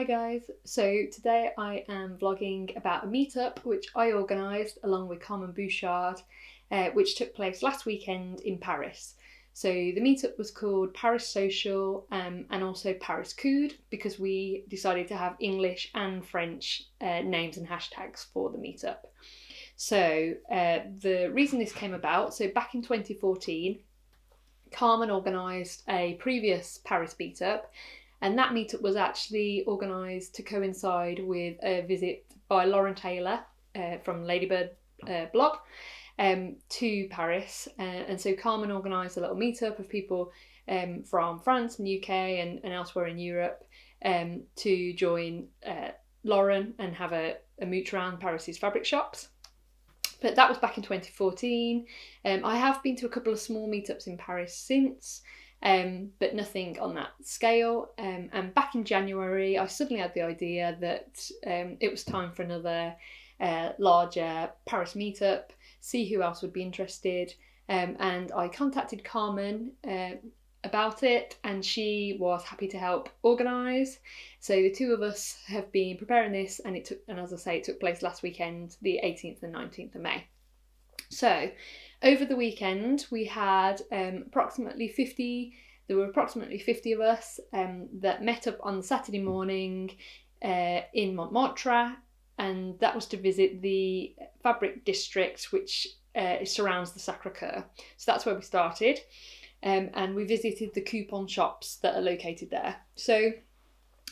guys, so today I am vlogging about a meetup which I organised along with Carmen Bouchard, which took place last weekend in Paris. So the meetup was called Paris Sewcial and also Paris Coude because we decided to have English and French names and hashtags for the meetup. So the reason this came about, so back in 2014, Carmen organised a previous Paris meetup, and that meetup was actually organised to coincide with a visit by Lauren Taylor from Ladybird blog to Paris. And so Carmen organised a little meetup of people from France and UK and elsewhere in Europe to join Lauren and have a mooch around Paris's fabric shops. But that was back in 2014. I have been to a couple of small meetups in Paris since, but nothing on that scale. And back in January, I suddenly had the idea that it was time for another larger Paris meetup, see who else would be interested. And I contacted Carmen about it, and she was happy to help organise. So the two of us have been preparing this, and as I say, it took place last weekend, the 18th and 19th of May. So over the weekend we had approximately 50 of us that met up on Saturday morning in Montmartre, and that was to visit the fabric district which surrounds the Sacré-Cœur. So that's where we started. And we visited the coupon shops that are located there. So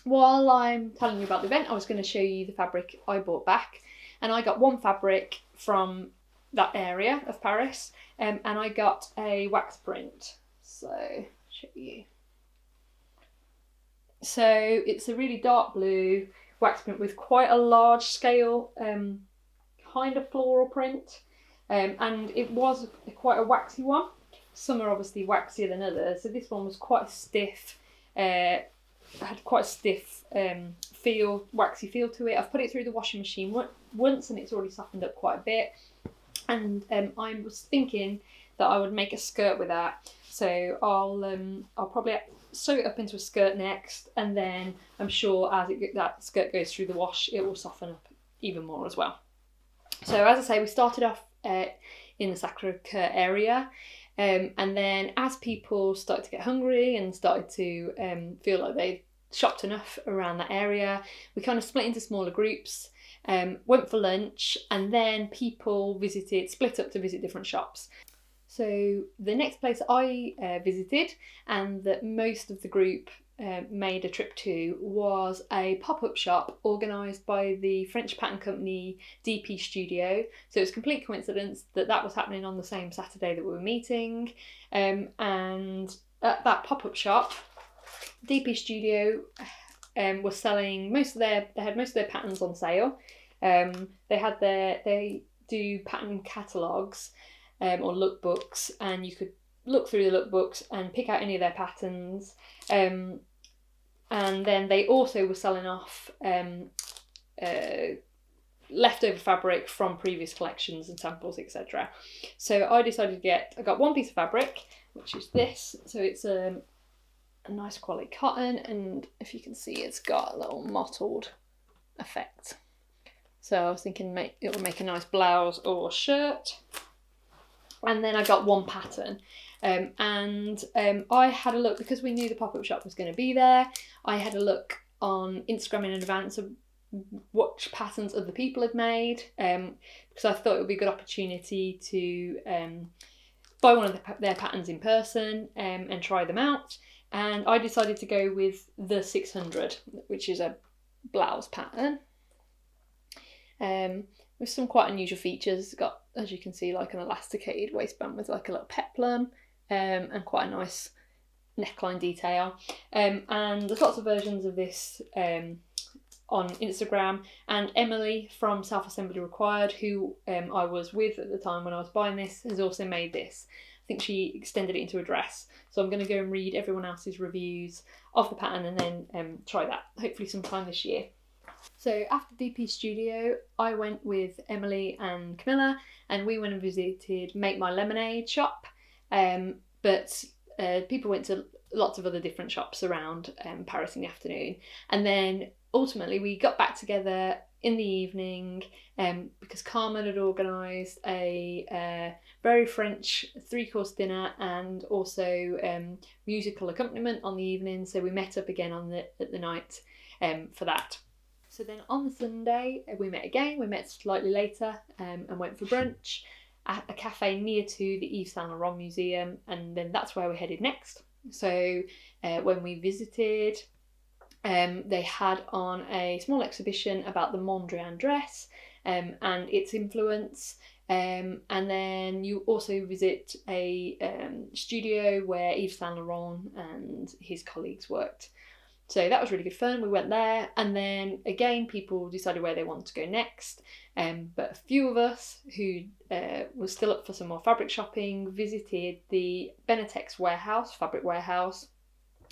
while I'm telling you about the event, I was going to show you the fabric I bought back. And I got one fabric from that area of Paris, and I got a wax print. So I'll show you. So it's a really dark blue wax print with quite a large scale kind of floral print, and it was quite a waxy one. Some are obviously waxier than others, so this one was quite stiff, had quite a stiff waxy feel to it. I've put it through the washing machine once and it's already softened up quite a bit, and I was thinking that I would make a skirt with that. So I'll probably sew it up into a skirt next, and then I'm sure as that skirt goes through the wash, it will soften up even more as well. So as I say, we started off in the Sacré-Cœur area. And then as people started to get hungry and started to feel like they shopped enough around that area, we kind of split into smaller groups, went for lunch, and then people split up to visit different shops. So the next place I visited, and that most of the group made a trip to, was a pop-up shop organised by the French pattern company DP Studio. So it was complete coincidence that was happening on the same Saturday that we were meeting. And at that pop-up shop, DP Studio was selling they had most of their patterns on sale. They do pattern catalogues or lookbooks, and you could look through the lookbooks and pick out any of their patterns. And then they also were selling off leftover fabric from previous collections and samples, etc. So I decided I got one piece of fabric, which is this. So it's a nice quality cotton, and if you can see, it's got a little mottled effect. So I was thinking it would make a nice blouse or shirt. And then I got one pattern. I had a look, because we knew the pop-up shop was going to be there, I had a look on Instagram in advance of what patterns other people had made, because I thought it would be a good opportunity to buy one of their patterns in person and try them out. And I decided to go with the 600, which is a blouse pattern. With some quite unusual features. It's got, as you can see, like an elasticated waistband with like a little peplum, and quite a nice neckline detail. And there's lots of versions of this on Instagram. And Emily from Self Assembly Required, who I was with at the time when I was buying this, has also made this. I think she extended it into a dress. So I'm going to go and read everyone else's reviews of the pattern and then try that, hopefully sometime this year. So after DP Studio, I went with Emily and Camilla, and we went and visited Make My Lemonade shop. But people went to lots of other different shops around Paris in the afternoon. And then ultimately we got back together in the evening because Carmen had organised a very French 3-course dinner and also musical accompaniment on the evening, so we met up again at the night for that. So then on the Sunday we met again. We met slightly later and went for brunch at a cafe near to the Yves Saint Laurent Museum, and then that's where we headed next. So when we visited, they had on a small exhibition about the Mondrian dress and its influence, and then you also visit a studio where Yves Saint Laurent and his colleagues worked. So that was really good fun. We went there, and then again people decided where they wanted to go next, but a few of us who were still up for some more fabric shopping visited the Benetex's warehouse, fabric warehouse.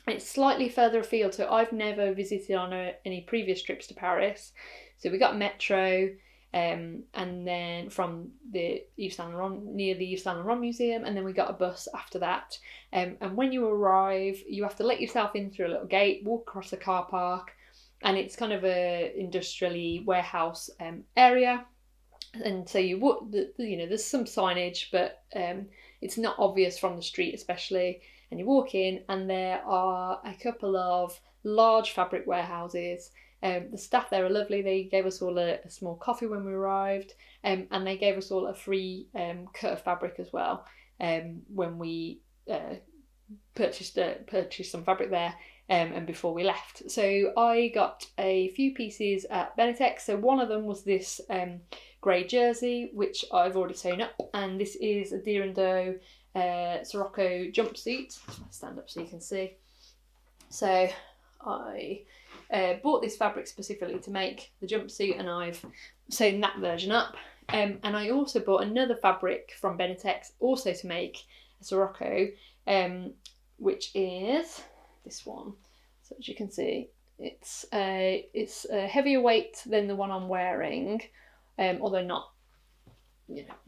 It's slightly further afield, so I've never visited on any previous trips to Paris. So we got metro, and then from the Yves Saint Laurent, near the Yves Saint Laurent Museum, and then we got a bus after that. And when you arrive, you have to let yourself in through a little gate, walk across a car park, and it's kind of a industrially warehouse area. And so you walk, there's some signage, but it's not obvious from the street, especially. And you walk in, and there are a couple of large fabric warehouses. The staff there are lovely. They gave us all a small coffee when we arrived, and they gave us all a free cut of fabric as well when we purchased some fabric there and before we left. So I got a few pieces at Benetech. So one of them was this grey jersey, which I've already sewn up, and this is a Deer Doe Sirocco jumpsuit. I'll stand up so you can see. So I bought this fabric specifically to make the jumpsuit, and I've sewn that version up. And I also bought another fabric from Benetech, also to make a Sirocco, which is this one. So as you can see, it's a heavier weight than the one I'm wearing, although not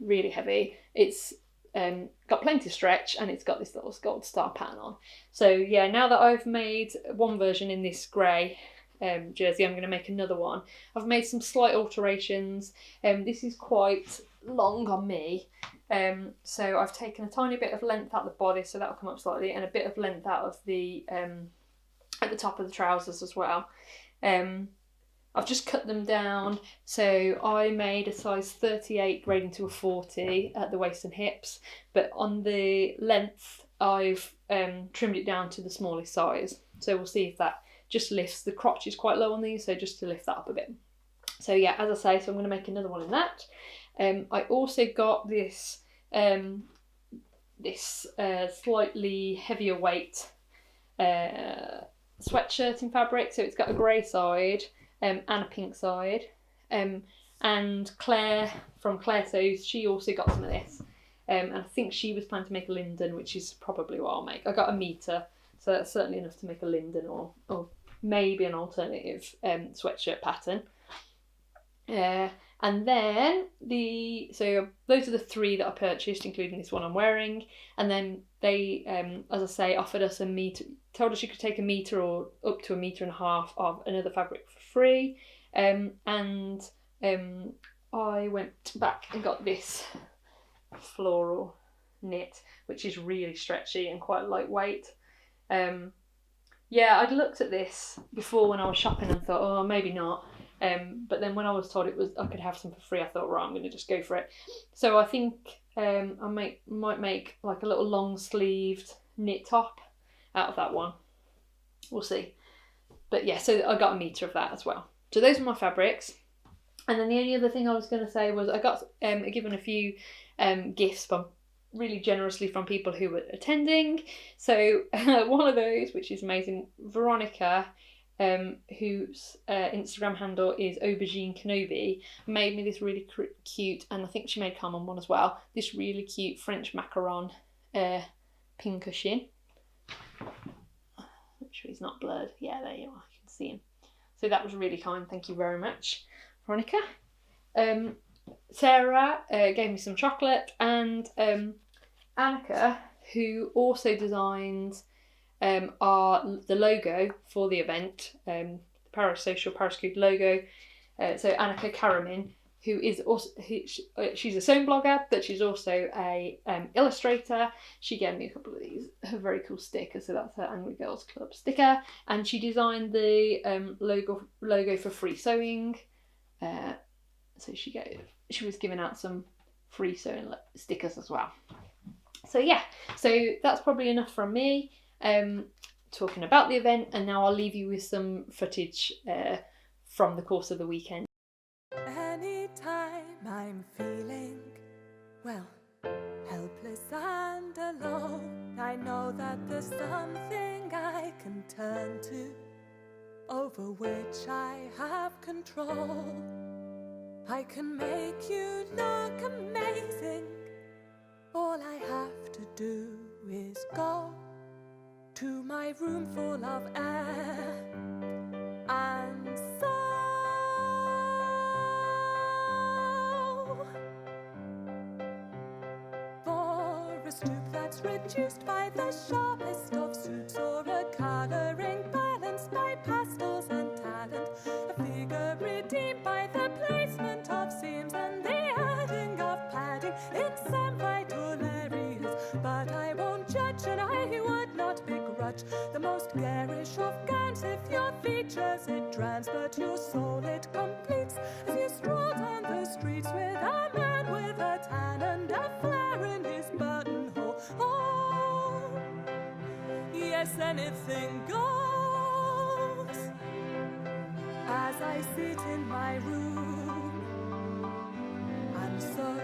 really heavy. It's got plenty of stretch, and it's got this little gold star pattern on. So yeah, now that I've made one version in this grey jersey, I'm going to make another one. I've made some slight alterations. This is quite long on me, so I've taken a tiny bit of length out of the body, so that'll come up slightly, and a bit of length out of the at the top of the trousers as well. I've just cut them down, so I made a size 38 grading to a 40 at the waist and hips, but on the length I've trimmed it down to the smallest size. So we'll see if that just lifts. The crotch is quite low on these, so just to lift that up a bit. So yeah, as I say, so I'm going to make another one in that. I also got this slightly heavier weight sweatshirt in fabric, so it's got a grey side and a pink side, and Claire from Claire Sews, she also got some of this, and I think she was planning to make a linden, which is probably what I'll make. I got a metre, so that's certainly enough to make a linden or maybe an alternative sweatshirt pattern. And then so those are the three that I purchased, including this one I'm wearing. And then they, as I say, offered us a metre, told us you could take a metre or up to 1.5 meters of another fabric for free. And I went back and got this floral knit, which is really stretchy and quite lightweight. Yeah, I'd looked at this before when I was shopping and thought, oh, maybe not. But then when I was told I could have some for free, I thought, right, I'm going to just go for it. So I think I might make like a little long sleeved knit top out of that one. We'll see. But yeah, so I got a metre of that as well. So those are my fabrics. And then the only other thing I was going to say was I got given a few gifts really generously from people who were attending. So one of those, which is amazing, Veronica, whose Instagram handle is Aubergine Kenobi, made me this really cute, and I think she made Carmen one as well, this really cute French macaron pincushion. Make sure he's not blurred. Yeah, there you are, I can see him. So that was really kind, thank you very much, Veronica. Sarah gave me some chocolate, and Annika, who also designed the logo for the event, the Paris Social, Paris Good logo. So Annika Karamin, who is also she's a sewing blogger, but she's also a illustrator. She gave me a couple of these very cool stickers. So that's her Angry Girls Club sticker, and she designed the logo for free sewing. So she was giving out some free sewing stickers as well. So yeah, so that's probably enough from me talking about the event, and now I'll leave you with some footage from the course of the weekend. Anytime I'm feeling, well, helpless and alone, I know that there's something I can turn to, over which I have control. I can make you look amazing. All I have to do is go to my room full of air and sew. For a stoop that's reduced by the sharpest of suits, or a colouring balanced by pastels and talent, a figure redeemed by the placement of seams and the adding of padding in some vital areas. But I won't judge, and I would not begrudge the most garish of gowns if your features it drowns, but your soul it completes as you stroll down the streets with a man with a tan and a flare in his buttonhole. Oh, yes, anything goes as I sit in my room and sew.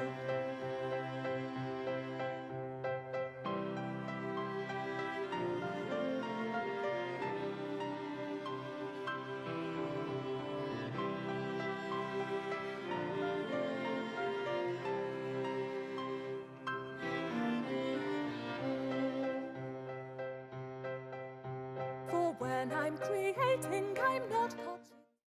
For when I'm creating, I'm not